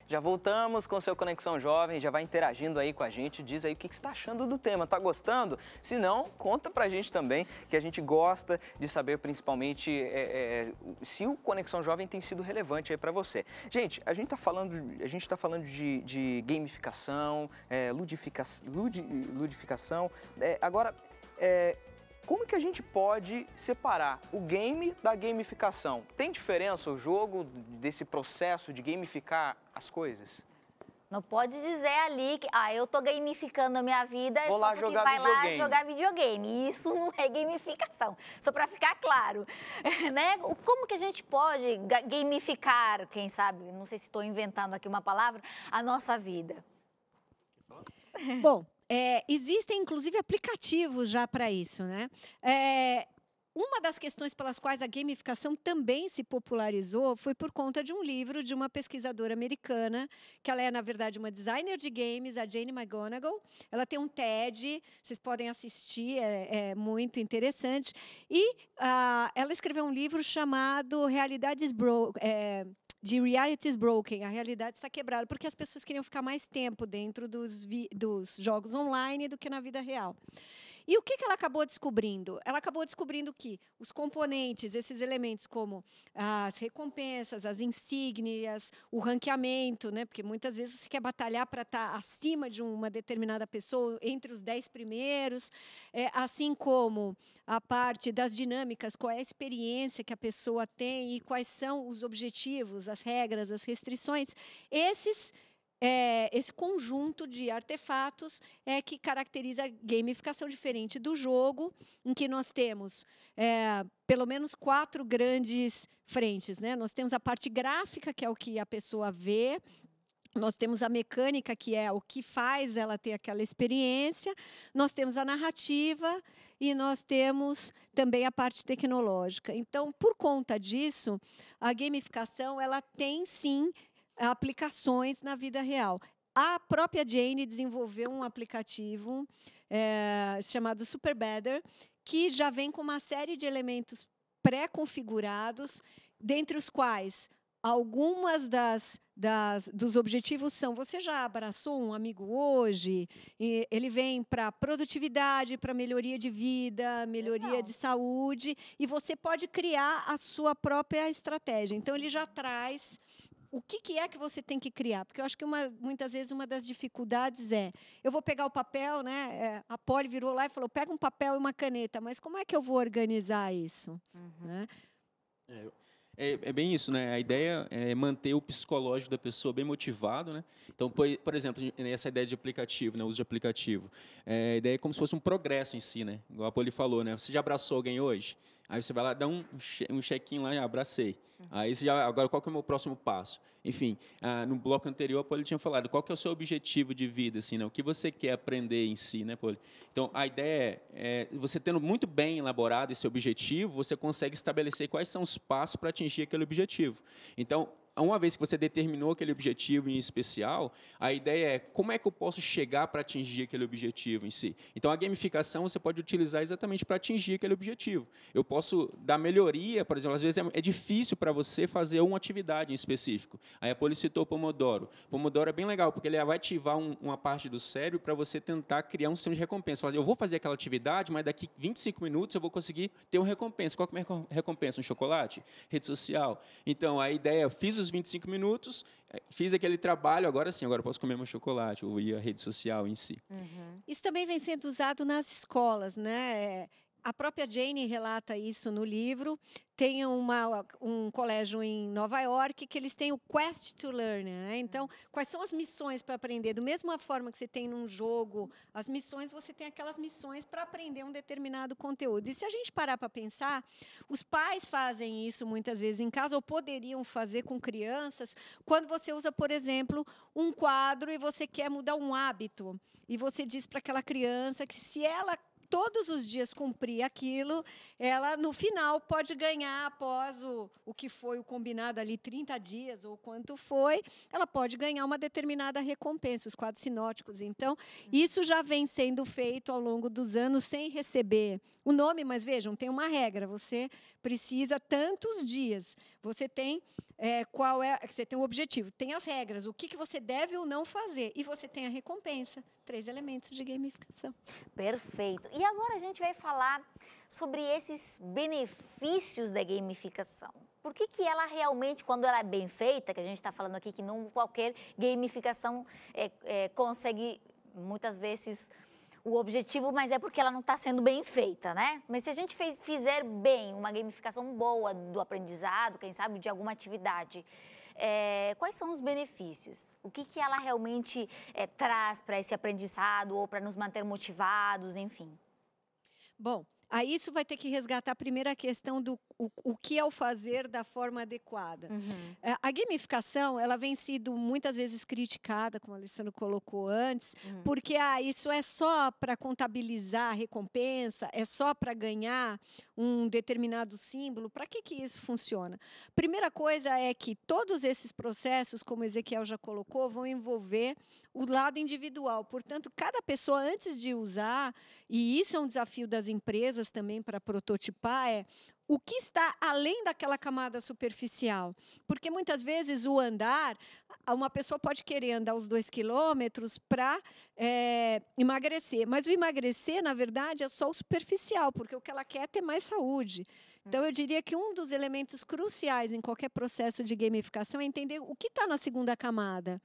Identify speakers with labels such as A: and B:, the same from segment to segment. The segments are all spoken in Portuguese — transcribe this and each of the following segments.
A: Já voltamos com o seu Conexão Jovem, já vai interagindo aí com a gente, diz aí o que você está achando do tema, tá gostando? Se não, conta pra gente também, que a gente gosta de saber principalmente se o Conexão Jovem tem sido relevante aí para você. Gente, a gente tá falando de gamificação, ludificação. Agora, como que a gente pode separar o game da gamificação? Tem diferença o jogo desse processo de gamificar as coisas?
B: Não pode dizer ali que eu tô gamificando a minha vida
A: Vou lá
B: só porque
A: jogar
B: vai lá
A: videogame.
B: jogar videogame. Isso não é gamificação, só para ficar claro. Né? Como que a gente pode gamificar, quem sabe, não sei se estou inventando aqui uma palavra, a nossa vida?
C: Bom, existem inclusive aplicativos já para isso, né? Uma das questões pelas quais a gamificação também se popularizou foi por conta de um livro de uma pesquisadora americana, que ela é, na verdade, uma designer de games, a Jane McGonigal. Ela tem um TED, vocês podem assistir, é muito interessante. E ela escreveu um livro chamado de Realities Broken, a realidade está quebrada, porque as pessoas queriam ficar mais tempo dentro dos jogos online do que na vida real. E o que ela acabou descobrindo? Ela acabou descobrindo que os componentes, esses elementos como as recompensas, as insígnias, o ranqueamento, né? Porque muitas vezes você quer batalhar para estar acima de uma determinada pessoa, entre os 10 primeiros, assim como a parte das dinâmicas, qual é a experiência que a pessoa tem e quais são os objetivos, as regras, as restrições. Esse conjunto de artefatos é que caracteriza a gamificação, diferente do jogo, em que nós temos pelo menos 4 grandes frentes, né? Nós temos a parte gráfica, que é o que a pessoa vê. Nós temos a mecânica, que é o que faz ela ter aquela experiência. Nós temos a narrativa e nós temos também a parte tecnológica. Então, por conta disso, a gamificação ela tem, sim, aplicações na vida real. A própria Jane desenvolveu um aplicativo chamado Super Better, que já vem com uma série de elementos pré-configurados, dentre os quais algumas dos objetivos são: você já abraçou um amigo hoje? E ele vem para produtividade, para melhoria de vida, melhoria de saúde, e você pode criar a sua própria estratégia. Então, ele já traz o que é que você tem que criar? Porque eu acho que muitas vezes uma das dificuldades eu vou pegar o papel, né? A Polly virou lá e falou: pega um papel e uma caneta, mas como é que eu vou organizar isso? Né?
D: É bem isso, né? A ideia é manter o psicológico da pessoa bem motivado, né? Então, por exemplo, essa ideia de aplicativo, né? O uso de aplicativo. A ideia é como se fosse um progresso em si, né? Igual a Poli falou, né? Você já abraçou alguém hoje? Aí você vai lá, dá um check-in lá, abracei. Aí você agora, qual que é o meu próximo passo? Enfim, no bloco anterior, a Poli tinha falado, qual que é o seu objetivo de vida, assim, né? O que você quer aprender em si, né, Poli? Então, a ideia você tendo muito bem elaborado esse objetivo, você consegue estabelecer quais são os passos para atingir aquele objetivo. Então, uma vez que você determinou aquele objetivo em especial, a ideia é como é que eu posso chegar para atingir aquele objetivo em si. Então, a gamificação você pode utilizar exatamente para atingir aquele objetivo. Eu posso dar melhoria, por exemplo, às vezes é difícil para você fazer uma atividade em específico. Aí a Poli citou o Pomodoro. O Pomodoro é bem legal, porque ele vai ativar uma parte do cérebro para você tentar criar um sistema de recompensa. Eu vou fazer aquela atividade, mas daqui 25 minutos eu vou conseguir ter uma recompensa. Qual que é a minha recompensa? Um chocolate? Rede social? Então, a ideia, fiz os 25 minutos, fiz aquele trabalho, agora sim, agora eu posso comer meu chocolate, ou ir à rede social em si.
C: Isso também vem sendo usado nas escolas, né? A própria Jane relata isso no livro. Tem um colégio em Nova York que eles têm o Quest to Learn, né? Então, quais são as missões para aprender? Da mesma forma que você tem num jogo as missões, você tem aquelas missões para aprender um determinado conteúdo. E se a gente parar para pensar, os pais fazem isso muitas vezes em casa, ou poderiam fazer com crianças, quando você usa, por exemplo, um quadro e você quer mudar um hábito. E você diz para aquela criança que se ela todos os dias cumprir aquilo, ela, no final, pode ganhar, após o que foi o combinado ali, 30 dias, ou quanto foi, ela pode ganhar uma determinada recompensa, os quadros sinóticos. Então, isso já vem sendo feito ao longo dos anos, sem receber o nome, mas vejam, tem uma regra, você precisa tantos dias. Você tem você tem um objetivo, tem as regras, o que você deve ou não fazer, e você tem a recompensa. 3 elementos de gamificação.
B: Perfeito. E agora a gente vai falar sobre esses benefícios da gamificação. Por que ela realmente, quando ela é bem feita, que a gente está falando aqui que não qualquer gamificação consegue, muitas vezes, o objetivo, mas é porque ela não está sendo bem feita, né? Mas se a gente fizer bem uma gamificação boa do aprendizado, quem sabe de alguma atividade, quais são os benefícios? O que ela realmente traz para esse aprendizado ou para nos manter motivados, enfim?
C: Bom, aí isso vai ter que resgatar a primeira questão do o que é o fazer da forma adequada.
B: Uhum.
C: A gamificação, ela vem sido muitas vezes criticada, como a Alessandra colocou antes, porque isso é só para contabilizar a recompensa, é só para ganhar um determinado símbolo. Para que isso funciona? Primeira coisa é que todos esses processos, como o Ezequiel já colocou, vão envolver o lado individual. Portanto, cada pessoa, antes de usar, e isso é um desafio das empresas também para prototipar, o que está além daquela camada superficial. Porque, muitas vezes, o andar, uma pessoa pode querer andar os 2 quilômetros para emagrecer. Mas o emagrecer, na verdade, é só o superficial, porque o que ela quer é ter mais saúde. Então, eu diria que um dos elementos cruciais em qualquer processo de gamificação é entender o que está na segunda camada,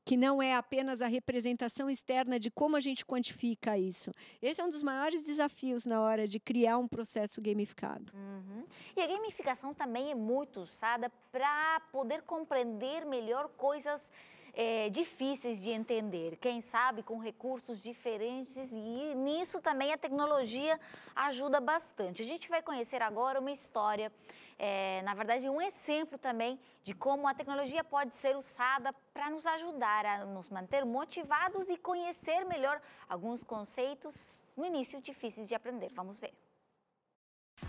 C: que não é apenas a representação externa de como a gente quantifica isso. Esse é um dos maiores desafios na hora de criar um processo gamificado.
B: Uhum. E a gamificação também é muito usada para poder compreender melhor coisas difíceis de entender, quem sabe com recursos diferentes, e nisso também a tecnologia ajuda bastante. A gente vai conhecer agora uma história, na verdade um exemplo também de como a tecnologia pode ser usada para nos ajudar a nos manter motivados e conhecer melhor alguns conceitos no início difíceis de aprender. Vamos ver.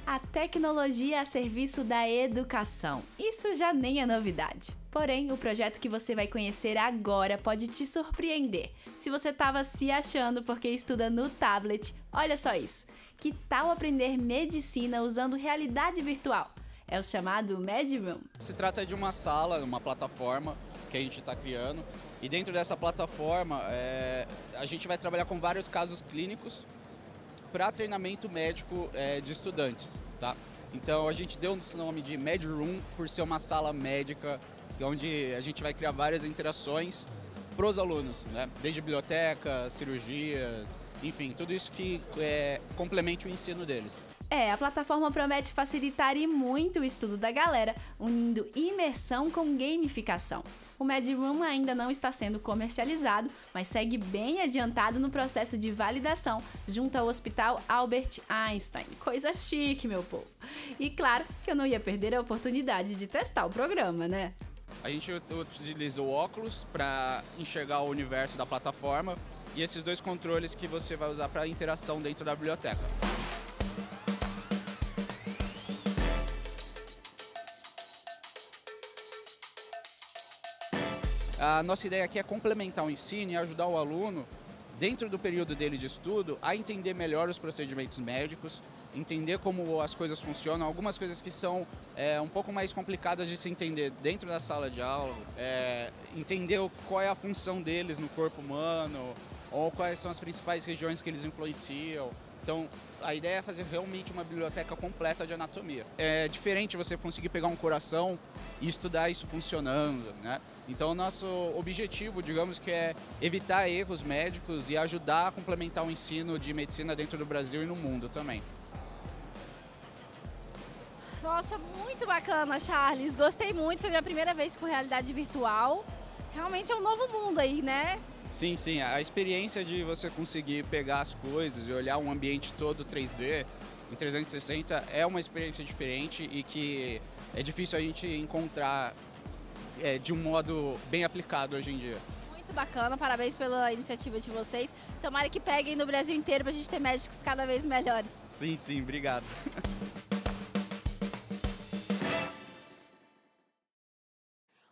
E: A tecnologia a serviço da educação. Isso já nem é novidade. Porém, o projeto que você vai conhecer agora pode te surpreender. Se você estava se achando porque estuda no tablet, olha só isso. Que tal aprender medicina usando realidade virtual? É o chamado MedRoom.
F: Se trata de uma sala, uma plataforma que a gente está criando. E dentro dessa plataforma, a gente vai trabalhar com vários casos clínicos para treinamento médico de estudantes, tá? Então a gente deu esse nome de MedRoom por ser uma sala médica onde a gente vai criar várias interações para os alunos, né? Desde biblioteca, cirurgias, enfim, tudo isso que complemente o ensino deles.
E: A plataforma promete facilitar e muito o estudo da galera, unindo imersão com gamificação. O MedRoom ainda não está sendo comercializado, mas segue bem adiantado no processo de validação junto ao Hospital Albert Einstein. Coisa chique, meu povo. E claro que eu não ia perder a oportunidade de testar o programa, né?
F: A gente utiliza o óculos para enxergar o universo da plataforma e esses 2 controles que você vai usar para interação dentro da biblioteca. A nossa ideia aqui é complementar o ensino e ajudar o aluno, dentro do período dele de estudo, a entender melhor os procedimentos médicos, entender como as coisas funcionam, algumas coisas que são um pouco mais complicadas de se entender dentro da sala de aula, entender qual é a função deles no corpo humano, ou quais são as principais regiões que eles influenciam. Então, a ideia é fazer realmente uma biblioteca completa de anatomia. É diferente você conseguir pegar um coração e estudar isso funcionando, né? Então, o nosso objetivo, digamos que é evitar erros médicos e ajudar a complementar o ensino de medicina dentro do Brasil e no mundo também.
G: Nossa, muito bacana, Charles. Gostei muito, foi minha primeira vez com realidade virtual. Realmente é um novo mundo aí, né?
F: Sim, sim. A experiência de você conseguir pegar as coisas e olhar um ambiente todo 3D em 360 é uma experiência diferente e que é difícil a gente encontrar de um modo bem aplicado hoje em dia.
G: Muito bacana, parabéns pela iniciativa de vocês. Tomara que peguem no Brasil inteiro pra gente ter médicos cada vez melhores.
F: Sim, sim, obrigado.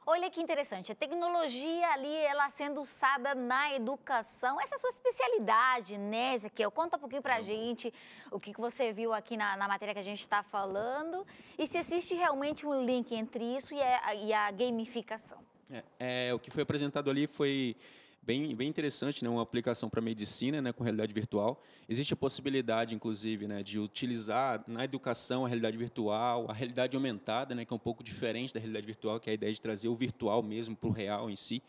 B: Olha Olha que interessante, a tecnologia ali, ela sendo usada na educação, essa é a sua especialidade, né, Ezequiel? Conta um pouquinho pra gente o que você viu aqui na matéria que a gente está falando e se existe realmente um link entre isso e a gamificação.
D: O que foi apresentado ali foi bem interessante, né? Uma aplicação para medicina, né? Com realidade virtual. Existe a possibilidade, inclusive, né? De utilizar na educação a realidade virtual, a realidade aumentada, né? Que é um pouco diferente da realidade virtual, que é a ideia de trazer o virtual mesmo para o real em si.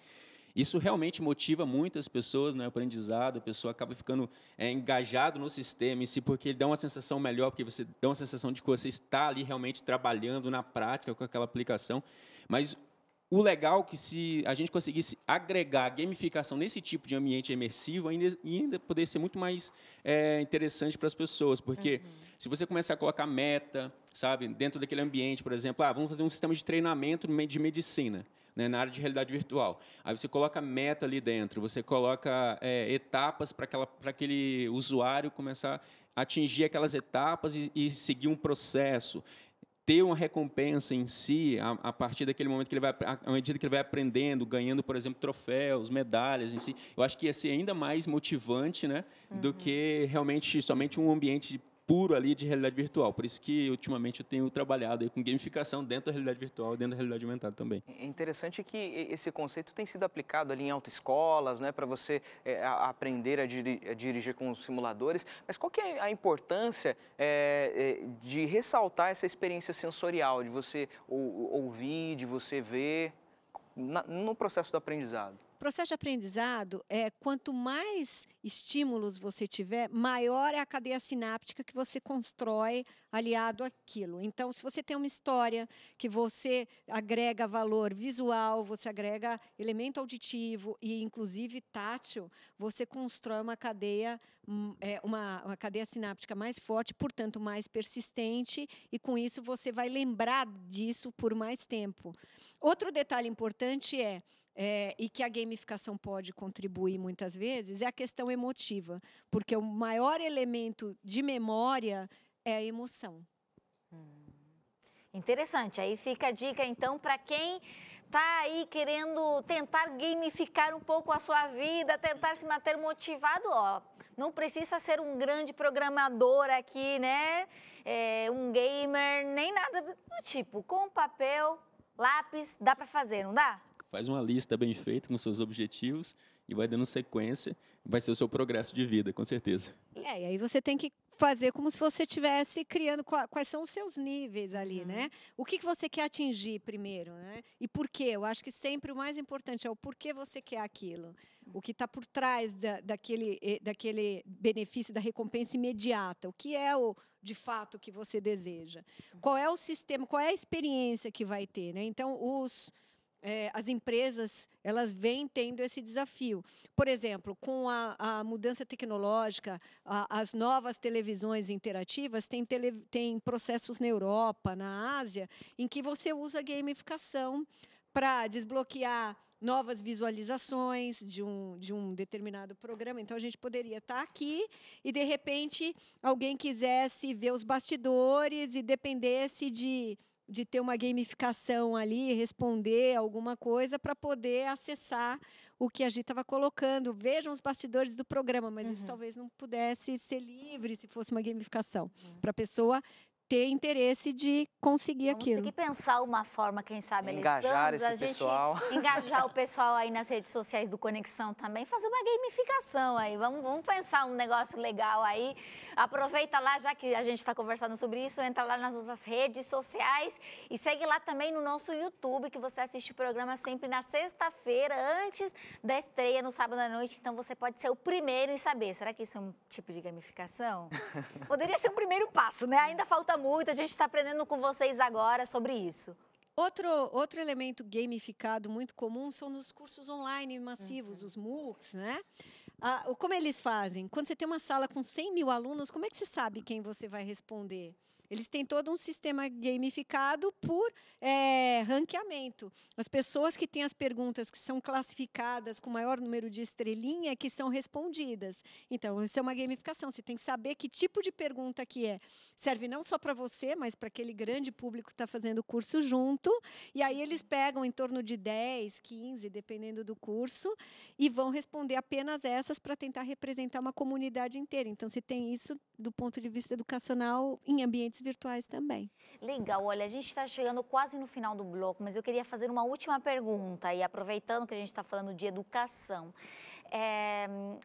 D: Isso realmente motiva muitas pessoas, né? O aprendizado, a pessoa acaba ficando engajado no sistema em si, porque ele dá uma sensação melhor, porque você dá uma sensação de que você está ali realmente trabalhando na prática com aquela aplicação. Mas o legal é que se a gente conseguisse agregar a gamificação nesse tipo de ambiente imersivo, ainda poderia ser muito mais interessante para as pessoas, porque se você começar a colocar meta, sabe, dentro daquele ambiente, por exemplo, vamos fazer um sistema de treinamento de medicina, né, na área de realidade virtual. Aí você coloca meta ali dentro, você coloca etapas para aquele usuário começar a atingir aquelas etapas e seguir um processo, ter uma recompensa em si, a partir daquele momento que ele vai, à medida que ele vai aprendendo, ganhando, por exemplo, troféus, medalhas em si. Eu acho que ia ser ainda mais motivante, né, do que realmente somente um ambiente puro ali de realidade virtual. Por isso que, ultimamente, eu tenho trabalhado aí com gamificação dentro da realidade virtual e dentro da realidade aumentada também.
A: É interessante que esse conceito tem sido aplicado ali em autoescolas, né, para você aprender a dirigir com os simuladores. Mas qual que é a importância de ressaltar essa experiência sensorial, de você ouvir, de você ver no processo do aprendizado?
C: O processo de aprendizado quanto mais estímulos você tiver, maior é a cadeia sináptica que você constrói aliado àquilo. Então, se você tem uma história que você agrega valor visual, você agrega elemento auditivo e, inclusive, tátil, você constrói uma cadeia sináptica mais forte, portanto, mais persistente, e, com isso, você vai lembrar disso por mais tempo. Outro detalhe importante e que a gamificação pode contribuir muitas vezes, é a questão emotiva, porque o maior elemento de memória é a emoção.
B: Interessante, aí fica a dica então para quem está aí querendo tentar gamificar um pouco a sua vida, tentar se manter motivado, não precisa ser um grande programador aqui, né? Um gamer, nem nada do tipo, com papel, lápis, dá para fazer, não dá?
D: Faz uma lista bem feita com seus objetivos e vai dando sequência, vai ser o seu progresso de vida, com certeza.
C: E aí você tem que fazer como se você estivesse criando quais são os seus níveis ali, né? O que você quer atingir primeiro, né? E por quê? Eu acho que sempre o mais importante é o porquê você quer aquilo. O que está por trás daquele benefício da recompensa imediata. O que é de fato que você deseja? Qual é o sistema, qual é a experiência que vai ter, né? Então, as empresas, elas vêm tendo esse desafio. Por exemplo, com a mudança tecnológica, as novas televisões interativas têm processos na Europa, na Ásia, em que você usa gamificação para desbloquear novas visualizações de um determinado programa. Então, a gente poderia estar aqui e, de repente, alguém quisesse ver os bastidores e dependesse de ter uma gamificação ali, responder alguma coisa para poder acessar o que a gente estava colocando. Vejam os bastidores do programa, mas isso talvez não pudesse ser livre se fosse uma gamificação, para a pessoa ter interesse de conseguir aquilo.
B: Tem que pensar uma forma, quem sabe,
A: engajar esse pessoal.
B: Engajar o pessoal aí nas redes sociais do Conexão também, fazer uma gamificação aí. Vamos pensar um negócio legal aí. Aproveita lá, já que a gente está conversando sobre isso, entra lá nas nossas redes sociais e segue lá também no nosso YouTube, que você assiste o programa sempre na sexta-feira, antes da estreia no sábado à noite. Então, você pode ser o primeiro em saber. Será que isso é um tipo de gamificação? Poderia ser um primeiro passo, né? Ainda falta muito, a gente está aprendendo com vocês agora sobre isso.
C: Outro elemento gamificado muito comum são nos cursos online massivos, os MOOCs, né? Como eles fazem? Quando você tem uma sala com 100 mil alunos, como é que você sabe quem você vai responder? Eles têm todo um sistema gamificado por ranqueamento. As pessoas que têm as perguntas que são classificadas com maior número de estrelinha que são respondidas. Então, isso é uma gamificação. Você tem que saber que tipo de pergunta que é. Serve não só para você, mas para aquele grande público que está fazendo o curso junto. E aí eles pegam em torno de 10, 15, dependendo do curso, e vão responder apenas essas para tentar representar uma comunidade inteira. Então, você tem isso do ponto de vista educacional em ambientes virtuais também.
B: Legal, olha, a gente está chegando quase no final do bloco, mas eu queria fazer uma última pergunta, e aproveitando que a gente está falando de educação.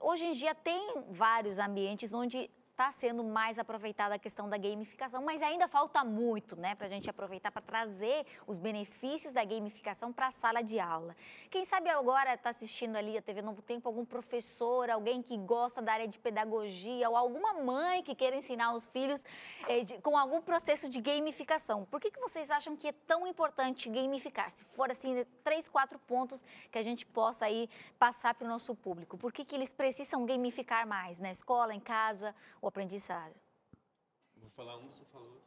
B: Hoje em dia tem vários ambientes onde está sendo mais aproveitada a questão da gamificação, mas ainda falta muito, né, para a gente aproveitar para trazer os benefícios da gamificação para a sala de aula. Quem sabe agora está assistindo ali a TV Novo Tempo algum professor, alguém que gosta da área de pedagogia ou alguma mãe que queira ensinar os filhos com algum processo de gamificação. Por que vocês acham que é tão importante gamificar? Se for assim, 3, 4 pontos que a gente possa aí passar para o nosso público. Por que eles precisam gamificar mais na escola, em casa, o aprendizagem?
D: Vou falar um, você falou.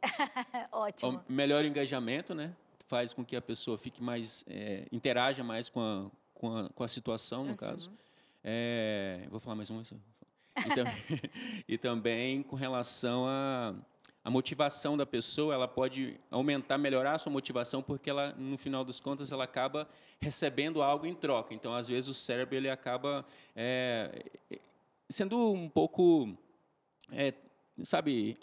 B: Ótimo.
D: O melhor engajamento, né? Faz com que a pessoa fique mais, interaja mais com a situação, no caso. Vou falar mais um. E também com relação à motivação da pessoa, ela pode aumentar, melhorar a sua motivação, porque ela, no final das contas, ela acaba recebendo algo em troca. Então, às vezes, o cérebro ele acaba sendo um pouco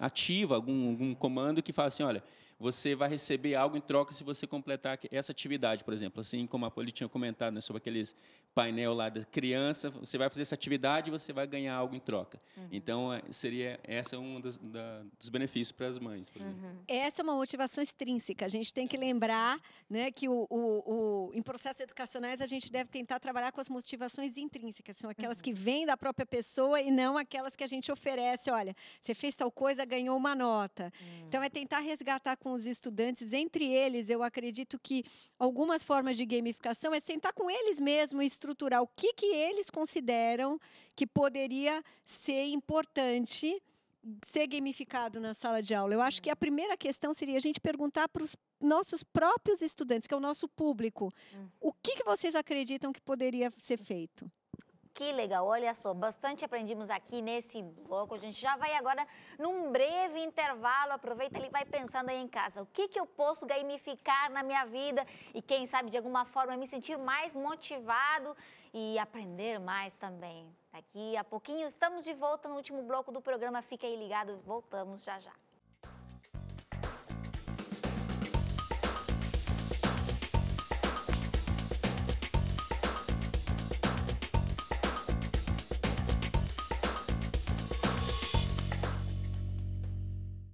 D: ativa algum comando que fala assim, olha, você vai receber algo em troca se você completar essa atividade, por exemplo. Assim como a Poli tinha comentado, né, sobre aqueles painel lá da criança, você vai fazer essa atividade e você vai ganhar algo em troca. Então, seria essa um dos benefícios para as mães, por exemplo.
C: Essa é uma motivação extrínseca. A gente tem que lembrar, né, que em processos educacionais a gente deve tentar trabalhar com as motivações intrínsecas. São aquelas que vêm da própria pessoa e não aquelas que a gente oferece. Olha, você fez tal coisa, ganhou uma nota. Então, é tentar resgatar com os estudantes, entre eles, eu acredito que algumas formas de gamificação é sentar com eles mesmos e estruturar o que eles consideram que poderia ser importante ser gamificado na sala de aula. Eu acho que a primeira questão seria a gente perguntar para os nossos próprios estudantes, que é o nosso público, o que vocês acreditam que poderia ser feito?
B: Que legal, olha só, bastante aprendimos aqui nesse bloco. A gente já vai agora num breve intervalo. Aproveita e vai pensando aí em casa. O que eu posso gamificar na minha vida e quem sabe de alguma forma me sentir mais motivado e aprender mais também. Daqui a pouquinho estamos de volta no último bloco do programa. Fica aí ligado, voltamos já já.